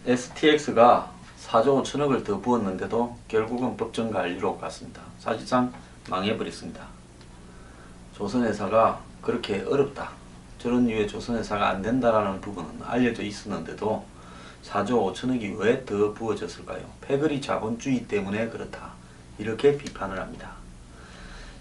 STX가 4조 5천억을 더 부었는데도 결국은 법정 관리로 갔습니다. 사실상 망해버렸습니다. 조선회사가 그렇게 어렵다, 저런 류의 조선회사가 안 된다라는 부분은 알려져 있었는데도 4조 5천억이 왜 더 부어졌을까요? 패거리 자본주의 때문에 그렇다, 이렇게 비판을 합니다.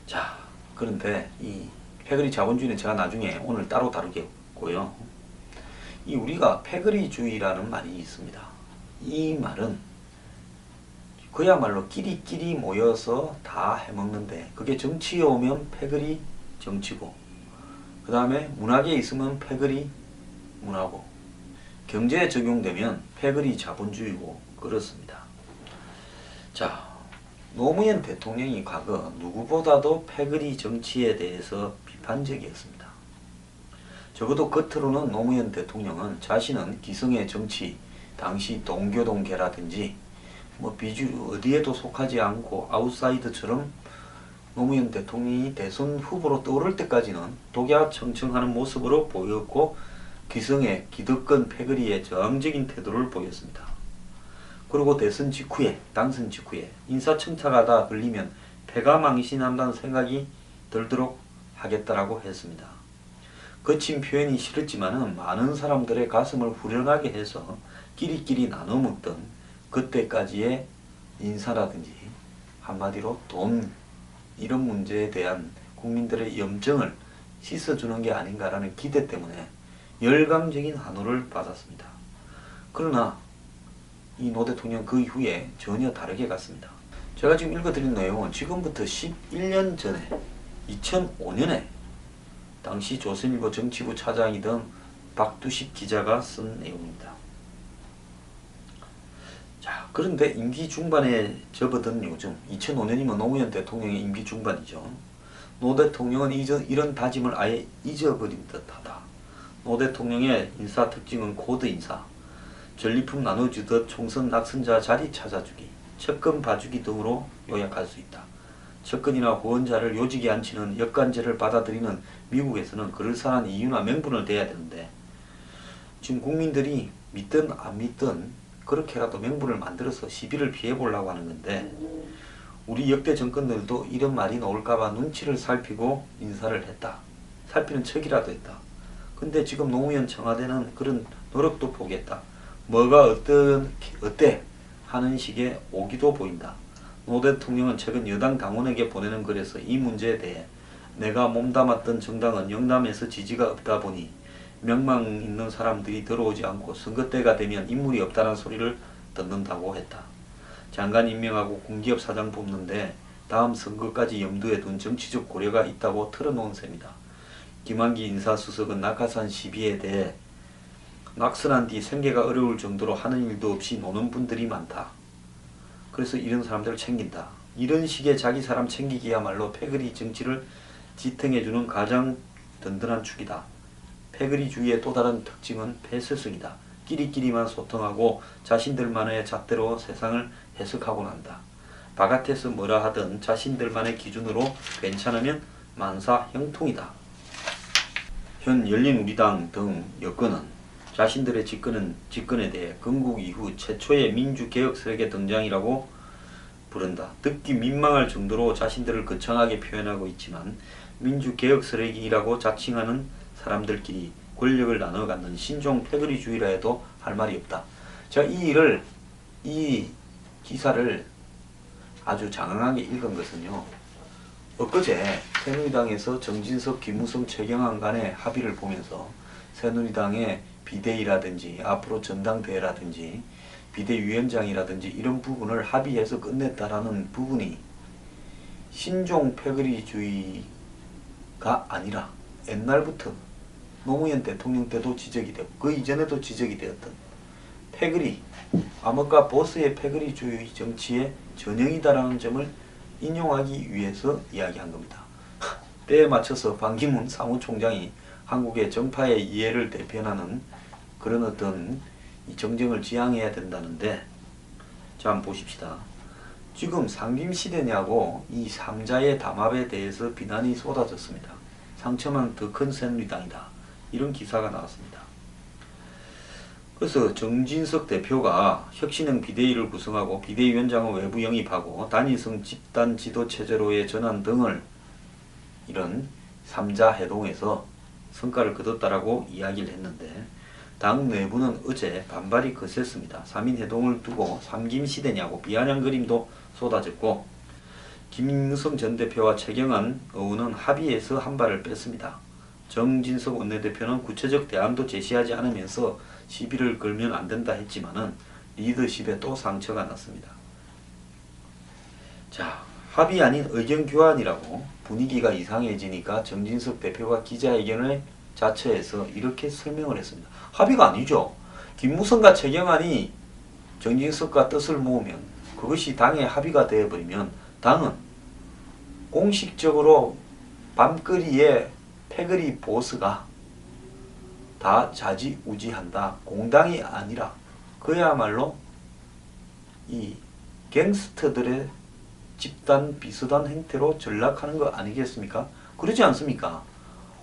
자, 그런데 이 패거리 자본주의는 제가 나중에 오늘 따로 다루겠고요. 이 우리가 패거리주의라는 말이 있습니다. 이 말은 그야말로 끼리끼리 모여서 다 해먹는데, 그게 정치에 오면 패거리 정치고, 그 다음에 문학에 있으면 패거리 문화고, 경제에 적용되면 패거리 자본주의고, 그렇습니다. 자, 노무현 대통령이 과거 누구보다도 패거리 정치에 대해서 비판적이었습니다. 적어도 겉으로는 노무현 대통령은 자신은 기성의 정치, 당시 동교동계라든지 비주류 어디에도 속하지 않고 아웃사이더처럼 노무현 대통령이 대선 후보로 떠오를 때까지는 독야청청하는 모습으로 보였고, 기성의 기득권 패거리의 저항적인 태도를 보였습니다. 그리고 대선 직후에, 당선 직후에 인사청탁하다 걸리면 패가 망신한다는 생각이 들도록 하겠다라고 했습니다. 거친 표현이 싫었지만은 많은 사람들의 가슴을 후련하게 해서 끼리끼리 나눠 먹던 그때까지의 인사라든지 한마디로 돈, 이런 문제에 대한 국민들의 염증을 씻어주는 게 아닌가라는 기대 때문에 열광적인 환호를 받았습니다. 그러나 이 노 대통령 그 이후에 전혀 다르게 갔습니다. 제가 지금 읽어드린 내용은 지금부터 11년 전에 2005년에 당시 조선일보 정치부 차장이던 박두식 기자가 쓴 내용입니다. 자, 그런데 임기 중반에 접어든 요즘 2005년이면 노무현 대통령의 임기 중반이죠. 노 대통령은 이런 다짐을 아예 잊어버린 듯하다. 노 대통령의 인사 특징은 코드 인사, 전리품 나눠주듯 총선 낙선자 자리 찾아주기, 측근 봐주기 등으로 요약할 수 있다. 측근이나 후원자를 요직에 앉히는 역관제를 받아들이는 미국에서는 그럴싸한 이유나 명분을 대야 되는데, 지금 국민들이 믿든 안 믿든 그렇게라도 명분을 만들어서 시비를 피해보려고 하는 건데, 우리 역대 정권들도 이런 말이 나올까봐 눈치를 살피고 인사를 했다. 살피는 척이라도 했다. 근데 지금 노무현 청와대는 그런 노력도 보겠다. 뭐가 어때 하는 식의 오기도 보인다. 노 대통령은 최근 여당 당원에게 보내는 글에서 이 문제에 대해 내가 몸담았던 정당은 영남에서 지지가 없다 보니 명망 있는 사람들이 들어오지 않고 선거 때가 되면 인물이 없다는 소리를 듣는다고 했다. 장관 임명하고 공기업 사장 뽑는데 다음 선거까지 염두에 둔 정치적 고려가 있다고 털어놓은 셈이다. 김한기 인사수석은 낙하산 시비에 대해 낙선한 뒤 생계가 어려울 정도로 하는 일도 없이 노는 분들이 많다. 그래서 이런 사람들을 챙긴다. 이런 식의 자기 사람 챙기기야말로 패거리 정치를 지탱해주는 가장 든든한 축이다. 패거리주의의 또 다른 특징은 폐쇄성이다. 끼리끼리만 소통하고 자신들만의 잣대로 세상을 해석하곤 한다. 바깥에서 뭐라 하든 자신들만의 기준으로 괜찮으면 만사 형통이다. 현 열린우리당 등 여권은 자신들의 집권에 대해 건국 이후 최초의 민주개혁 세력의 등장이라고 부른다. 듣기 민망할 정도로 자신들을 거창하게 표현하고 있지만 민주개혁 세력이라고 자칭하는 사람들끼리 권력을 나눠 갖는 신종 패거리주의라 해도 할 말이 없다. 제가 이 기사를 아주 장황하게 읽은 것은요, 엊그제 새누리당에서 정진석, 김무성, 최경환 간의 합의를 보면서 새누리당의 비대위라든지 앞으로 전당대회라든지 비대위원장이라든지 이런 부분을 합의해서 끝냈다라는 부분이 신종 패거리주의가 아니라 옛날부터 노무현 대통령 때도 지적이 되고 그 이전에도 지적이 되었던 패거리, 암흑과 보스의 패거리주의 정치의 전형이다라는 점을 인용하기 위해서 이야기한 겁니다. 때에 맞춰서 반기문 사무총장이 한국의 정파의 이해를 대변하는 그런 어떤 이 정쟁을 지향해야 된다는데, 자, 한번 보십시다. 지금 상김시대냐고 이 삼자의 담합에 대해서 비난이 쏟아졌습니다. 상처만 더 큰 새누리당이다, 이런 기사가 나왔습니다. 그래서 정진석 대표가 혁신형 비대위를 구성하고 비대위원장을 외부 영입하고 단일성 집단 지도 체제로의 전환 등을 이런 3자 회동에서 성과를 거뒀다라고 이야기를 했는데 당 내부는 어제 반발이 거셌습니다. 3인 회동을 두고 삼김 시대냐고 비아냥 그림도 쏟아졌고 김무성 전 대표와 최경환 의원은 합의해서 한 발을 뺐습니다. 정진석 원내대표는 구체적 대안도 제시하지 않으면서 시비를 걸면 안 된다 했지만은 리더십에 또 상처가 났습니다. 자, 합의 아닌 의견 교환이라고 분위기가 이상해지니까 정진석 대표가 기자회견을 자처해서 이렇게 설명을 했습니다. 합의가 아니죠. 김무성과 최경환이 정진석과 뜻을 모으면 그것이 당의 합의가 되어버리면 당은 공식적으로 밤거리에 패거리 보스가 다 좌지우지한다. 공당이 아니라 그야말로 이 갱스터들의 집단 비서단 행태로 전락하는 거 아니겠습니까? 그러지 않습니까?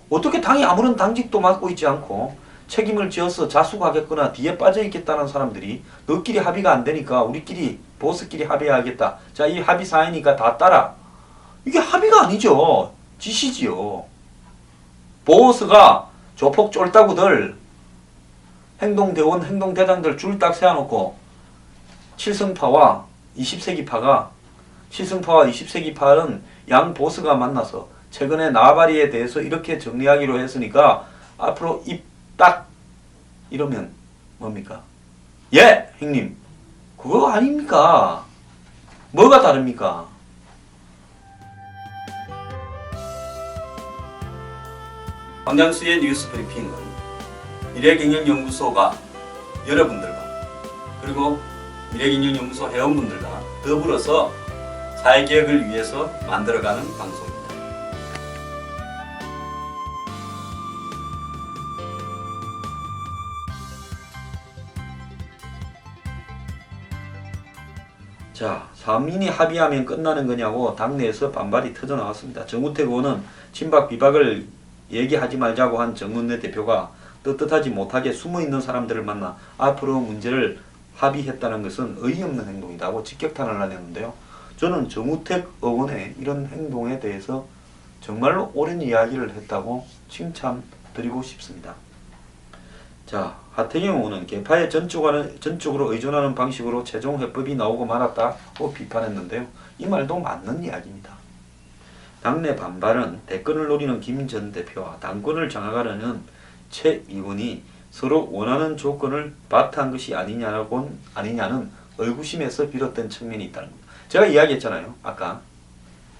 어떻게 당이 아무런 당직도 맡고 있지 않고 책임을 지어서 자수하겠거나 뒤에 빠져있겠다는 사람들이 너끼리 합의가 안 되니까 우리끼리 보스끼리 합의하겠다. 자, 이 합의 사이니까 다 따라. 이게 합의가 아니죠. 지시지요. 보스가 조폭 쫄따구들 행동대원 행동대장들 줄 딱 세워놓고 7성파와 20세기파가 7성파와 20세기파는 양 보스가 만나서 최근에 나발이에 대해서 이렇게 정리하기로 했으니까 앞으로 입 딱 이러면 뭡니까? 예! 형님 그거 아닙니까? 뭐가 다릅니까? 황장수의 뉴스 브리핑은 미래경영연구소가 여러분들과 그리고 미래경영연구소 회원분들과 더불어서 사회개혁을 위해서 만들어가는 방송입니다. 자, 3인이 합의하면 끝나는 거냐고 당내에서 반발이 터져나왔습니다. 정우택 의원은 친박 비박을 얘기하지 말자고 한 정은래 대표가 떳떳하지 못하게 숨어있는 사람들을 만나 앞으로 문제를 합의했다는 것은 어이없는 행동이라고 직격탄을 날렸는데요. 저는 정우택 의원의 이런 행동에 대해서 정말로 옳은 이야기를 했다고 칭찬드리고 싶습니다. 자, 하태경 의원은 개파에 전적으로 의존하는 방식으로 최종 해법이 나오고 말았다고 비판했는데요. 이 말도 맞는 이야기입니다. 당내 반발은 대권을 노리는 김 전 대표와 당권을 장악하려는 최 의원이 서로 원하는 조건을 바탕한 것이 아니냐는 의구심에서 비롯된 측면이 있다는 겁니다. 제가 이야기했잖아요. 아까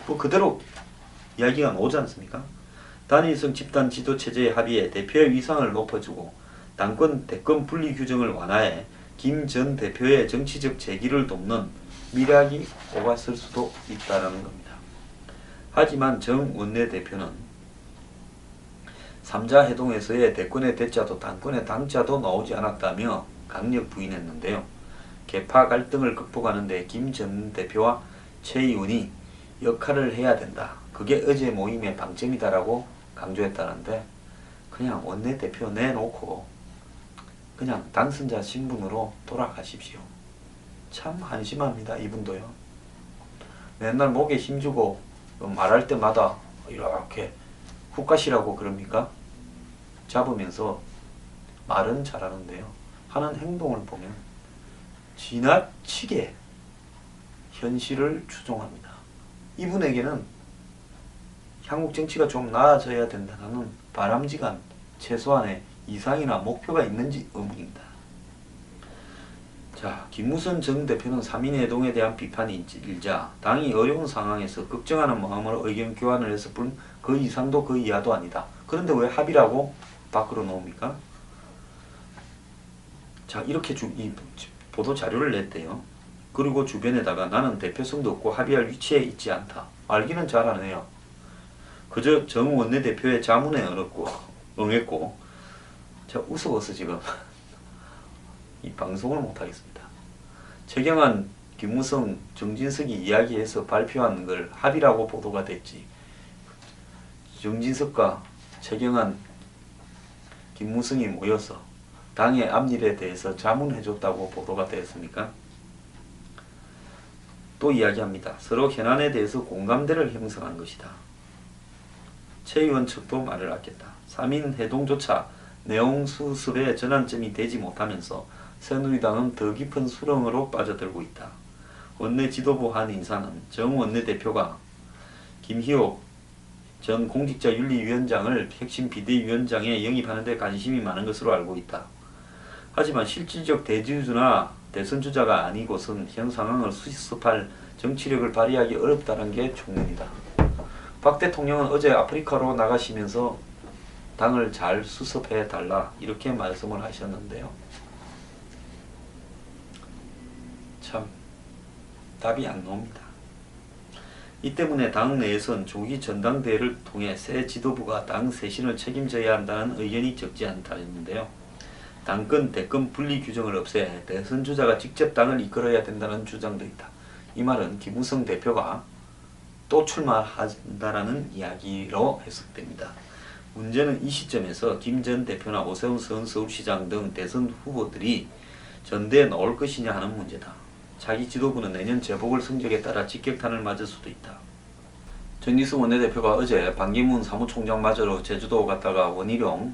뭐 그대로 이야기가 나오지 않습니까? 단일성 집단 지도체제의 합의에 대표의 위상을 높여주고 당권 대권 분리 규정을 완화해 김 전 대표의 정치적 재기를 돕는 미락이 오갔을 수도 있다는 겁니다. 하지만 정 원내대표는 3자 회동에서의 대권의 대자도 당권의 당자도 나오지 않았다며 강력 부인했는데요. 개파 갈등을 극복하는 데 김 전 대표와 최 의원이 역할을 해야 된다. 그게 어제 모임의 방점이다라고 강조했다는데 그냥 원내대표 내놓고 그냥 당선자 신분으로 돌아가십시오. 참 한심합니다. 이분도요. 맨날 목에 힘주고 말할 때마다 이렇게 훅가시라고 그럽니까? 잡으면서 말은 잘하는데요. 하는 행동을 보면 지나치게 현실을 추종합니다. 이분에게는 한국 정치가 좀 나아져야 된다는 바람직한 최소한의 이상이나 목표가 있는지 의문입니다. 자, 김무성 전 대표는 3인 회동에 대한 비판이 일자 당이 어려운 상황에서 걱정하는 마음으로 의견 교환을 했을 뿐 그 이상도 그 이하도 아니다. 그런데 왜 합의라고 밖으로 나옵니까? 자, 이렇게 이 보도 자료를 냈대요. 그리고 주변에다가 나는 대표성도 없고 합의할 위치에 있지 않다. 알기는 잘하네요. 그저 정 원내대표의 자문에 응했고 자, 우스워서 지금 이 방송을 못하겠습니다. 최경환, 김무성, 정진석이 이야기해서 발표한 걸 합의라고 보도가 됐지. 정진석과 최경환, 김무성이 모여서 당의 앞일에 대해서 자문해줬다고 보도가 되었습니까? 또 이야기합니다. 서로 현안에 대해서 공감대를 형성한 것이다. 최 의원 측도 말을 아꼈다. 3인 회동조차 내용 수습의 전환점이 되지 못하면서 새누리당은 더 깊은 수렁으로 빠져들고 있다. 원내 지도부 한 인사는 정 원내대표가 김희옥 전 공직자윤리위원장을 핵심 비대위원장에 영입하는 데 관심이 많은 것으로 알고 있다. 하지만 실질적 대주주나 대선주자가 아니고선 현 상황을 수습할 정치력을 발휘하기 어렵다는 게 총론이다. 박 대통령은 어제 아프리카로 나가시면서 당을 잘 수습해달라 이렇게 말씀을 하셨는데요. 참 답이 안 나옵니다. 이 때문에 당 내에선 조기 전당대회를 통해 새 지도부가 당 쇄신을 책임져야 한다는 의견이 적지 않다는데요. 당권 대권 분리 규정을 없애 대선 주자가 직접 당을 이끌어야 된다는 주장도 있다. 이 말은 김무성 대표가 또 출마한다라는 이야기로 해석됩니다. 문제는 이 시점에서 김 전 대표나 오세훈 전 서울시장 등 대선 후보들이 전대에 나올 것이냐 하는 문제다. 자기 지도부는 내년 재보궐 성적에 따라 직격탄을 맞을 수도 있다. 정진석 원내대표가 어제 반기문 사무총장 맞으러 제주도 갔다가 원희룡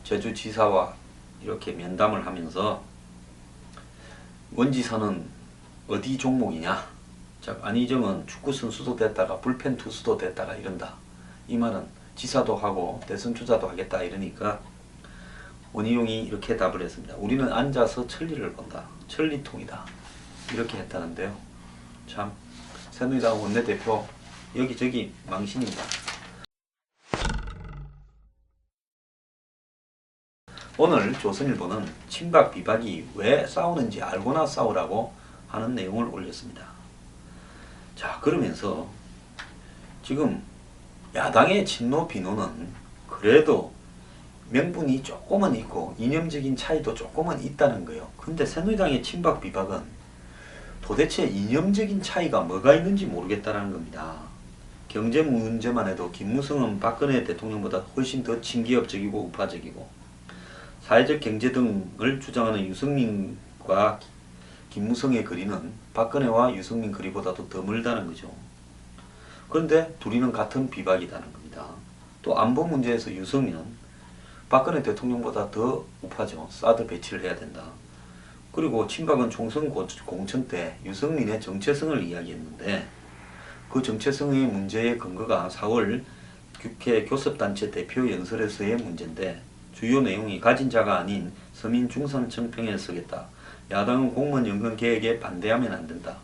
제주지사와 이렇게 면담을 하면서 원지사는 어디 종목이냐? 자, 안희정은 축구선수도 됐다가 불펜 투수도 됐다가 이런다. 이 말은 지사도 하고 대선 주자도 하겠다 이러니까 원희룡이 이렇게 답을 했습니다. 우리는 앉아서 천리를 본다. 천리통이다. 이렇게 했다는데요. 참 새누리당 원내대표 여기저기 망신입니다. 오늘 조선일보는 친박 비박이 왜 싸우는지 알고나 싸우라고 하는 내용을 올렸습니다. 자, 그러면서 지금 야당의 친노 비노는 그래도 명분이 조금은 있고 이념적인 차이도 조금은 있다는 거예요. 근데 새누리당의 친박 비박은 도대체 이념적인 차이가 뭐가 있는지 모르겠다는 겁니다. 경제 문제만 해도 김무성은 박근혜 대통령보다 훨씬 더 친기업적이고 우파적이고 사회적 경제 등을 주장하는 유승민과 김무성의 거리는 박근혜와 유승민 거리보다도 더 멀다는 거죠. 그런데 둘이는 같은 비박이라는 겁니다. 또 안보 문제에서 유승민은 박근혜 대통령보다 더 우파죠. 사드 배치를 해야 된다. 그리고 친박은 총선 공천 때 유승민의 정체성을 이야기했는데 그 정체성의 문제의 근거가 4월 국회 교섭단체 대표 연설에서의 문제인데 주요 내용이 가진 자가 아닌 서민 중산층평에 서겠다. 야당은 공무원 연금 개혁에 반대하면 안 된다.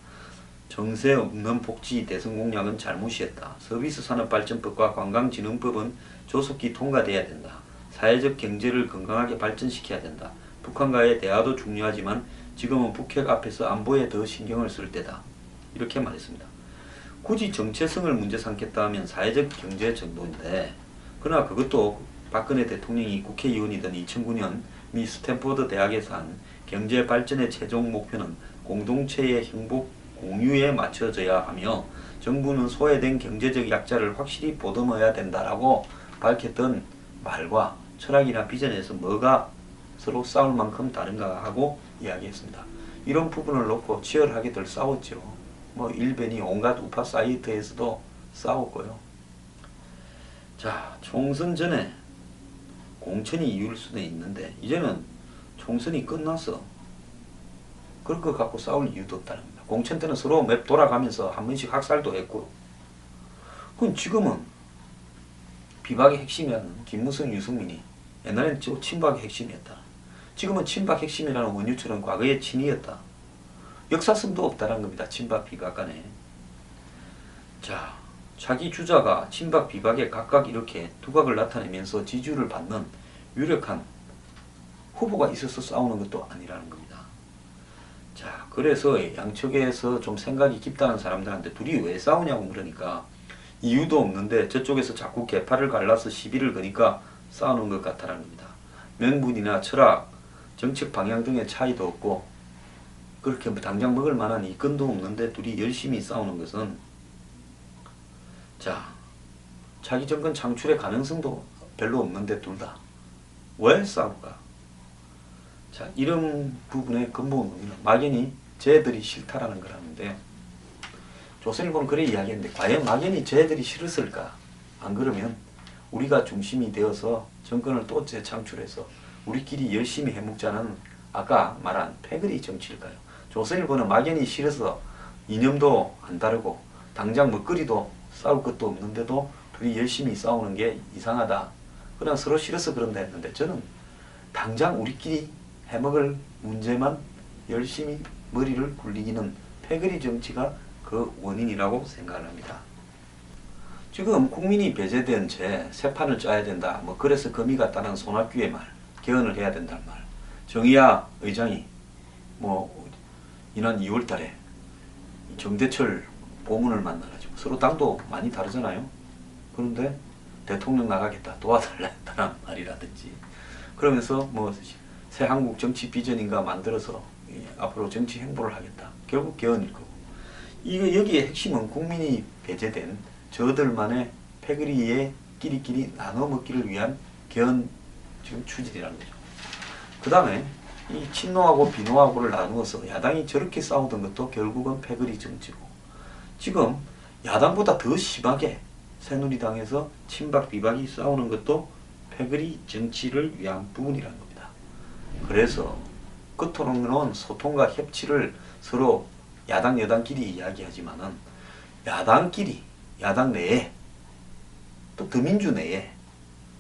정세 없는 복지 대선 공약은 잘못이었다. 서비스산업발전법과 관광진흥법은 조속히 통과돼야 된다. 사회적 경제를 건강하게 발전시켜야 된다. 북한과의 대화도 중요하지만 지금은 북핵 앞에서 안보에 더 신경을 쓸 때다. 이렇게 말했습니다. 굳이 정체성을 문제 삼겠다 하면 사회적 경제 정도인데 그러나 그것도 박근혜 대통령이 국회의원이던 2009년 미 스탠포드 대학에서 한 경제 발전의 최종 목표는 공동체의 행복 공유에 맞춰져야 하며 정부는 소외된 경제적 약자를 확실히 보듬어야 된다라고 밝혔던 말과 철학이나 비전에서 뭐가 서로 싸울 만큼 다른가 하고 이야기했습니다. 이런 부분을 놓고 치열하게들 싸웠죠. 뭐 일변이 온갖 우파 사이트에서도 싸웠고요. 자, 총선 전에 공천이 이유일 수도 있는데 이제는 총선이 끝났어. 그럴 것 갖고 싸울 이유도 없다는 겁니다. 공천 때는 서로 맵 돌아가면서 한 번씩 학살도 했고 그럼 지금은 비박의 핵심이라는 김무성, 유승민이 옛날에는 친박의 핵심이었다. 지금은 친박 핵심이라는 원유철은 과거의 친이었다. 역사성도 없다는 겁니다. 친박 비박 간에. 자, 자기 주자가 친박 비박에 각각 이렇게 두각을 나타내면서 지지율을 받는 유력한 후보가 있어서 싸우는 것도 아니라는 겁니다. 자, 그래서 양측에서 좀 생각이 깊다는 사람들한테 둘이 왜 싸우냐고 물으니까 이유도 없는데 저쪽에서 자꾸 개파를 갈라서 시비를 거니까 싸우는 것 같다는 겁니다. 명분이나 철학, 정책 방향 등의 차이도 없고 그렇게 당장 먹을 만한 이권도 없는데 둘이 열심히 싸우는 것은 자, 자기 정권 창출의 가능성도 별로 없는데 둘 다 왜 싸울까? 자, 이런 부분의 근본은 막연히 쟤들이 싫다라는 거라는데, 조선일보는 그래 이야기했는데 과연 막연히 쟤들이 싫었을까? 안 그러면 우리가 중심이 되어서 정권을 또 재창출해서 우리끼리 열심히 해먹자는 아까 말한 패거리 정치일까요? 조선일보는 막연히 싫어서 이념도 안 다르고 당장 먹거리도 싸울 것도 없는데도 둘이 열심히 싸우는 게 이상하다. 그냥 서로 싫어서 그런다 했는데, 저는 당장 우리끼리 해먹을 문제만 열심히 머리를 굴리기는 패거리 정치가 그 원인이라고 생각을 합니다. 지금 국민이 배제된 채 새 판을 짜야 된다. 뭐 그래서 금이 갔다는 손학규의 말, 개헌을 해야 된다는 말. 정의아 의장이 뭐 지난 2월달에 정대철 고문을 만나가지고 서로 당도 많이 다르잖아요. 그런데 대통령 나가겠다, 도와달라는 말이라든지, 그러면서 뭐 새 한국 정치 비전인가 만들어서 앞으로 정치 행보를 하겠다. 결국 개헌일 거고. 이거 여기에 핵심은 국민이 배제된 저들만의 패거리에 끼리끼리 나눠 먹기를 위한 개헌 지금 추진이라는 거죠. 그 다음에 이 친노하고 비노하고를 나누어서 야당이 저렇게 싸우던 것도 결국은 패거리 정치고, 지금 야당보다 더 심하게 새누리당에서 친박 비박이 싸우는 것도 패거리 정치를 위한 부분이라는 겁니다. 그래서 끝으로는 소통과 협치를 서로 야당 여당끼리 이야기하지만은 야당끼리, 야당 내에, 또 더민주 내에,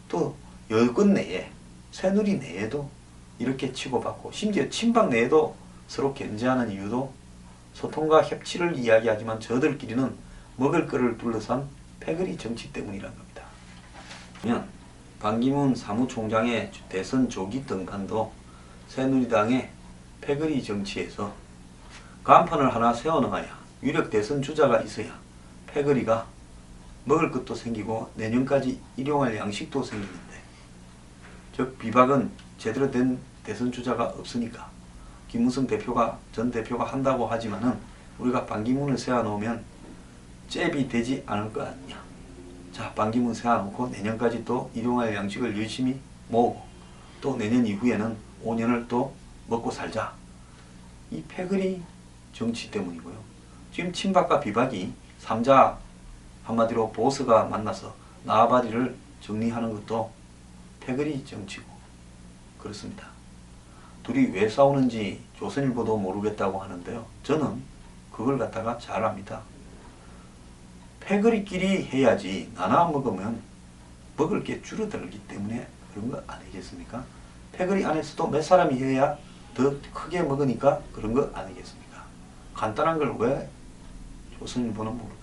또 여권 내에, 새누리 내에도 이렇게 치고받고, 심지어 친박 내에도 서로 견제하는 이유도 소통과 협치를 이야기하지만 저들끼리는 먹을 거를 둘러싼 패거리 정치 때문이라는 겁니다. 그러면 반기문 사무총장의 대선 조기 등판도 새누리당의 패거리 정치에서 간판을 하나 세워놓아야, 유력 대선 주자가 있어야 패거리가 먹을 것도 생기고 내년까지 일용할 양식도 생기는데, 즉 비박은 제대로 된 대선 주자가 없으니까 김무성 대표가, 전 대표가 한다고 하지만은 우리가 반기문을 세워놓으면 잽이 되지 않을 거 아니냐. 자, 반기문 세워놓고 내년까지 또 일용할 양식을 열심히 모으고 또 내년 이후에는 5년을 또 먹고 살자. 이 패거리 정치 때문이고요. 지금 친박과 비박이 3자, 한마디로 보스가 만나서 나아바리를 정리하는 것도 패거리 정치고 그렇습니다. 둘이 왜 싸우는지 조선일보도 모르겠다고 하는데요. 저는 그걸 갖다가 잘 압니다. 패거리끼리 해야지 나눠 먹으면 먹을 게 줄어들기 때문에 그런 거 아니겠습니까? 패거리 안에서도 몇 사람이 해야 더 크게 먹으니까 그런 거 아니겠습니까? 간단한 걸 왜 조선일보는 모르겠습니까?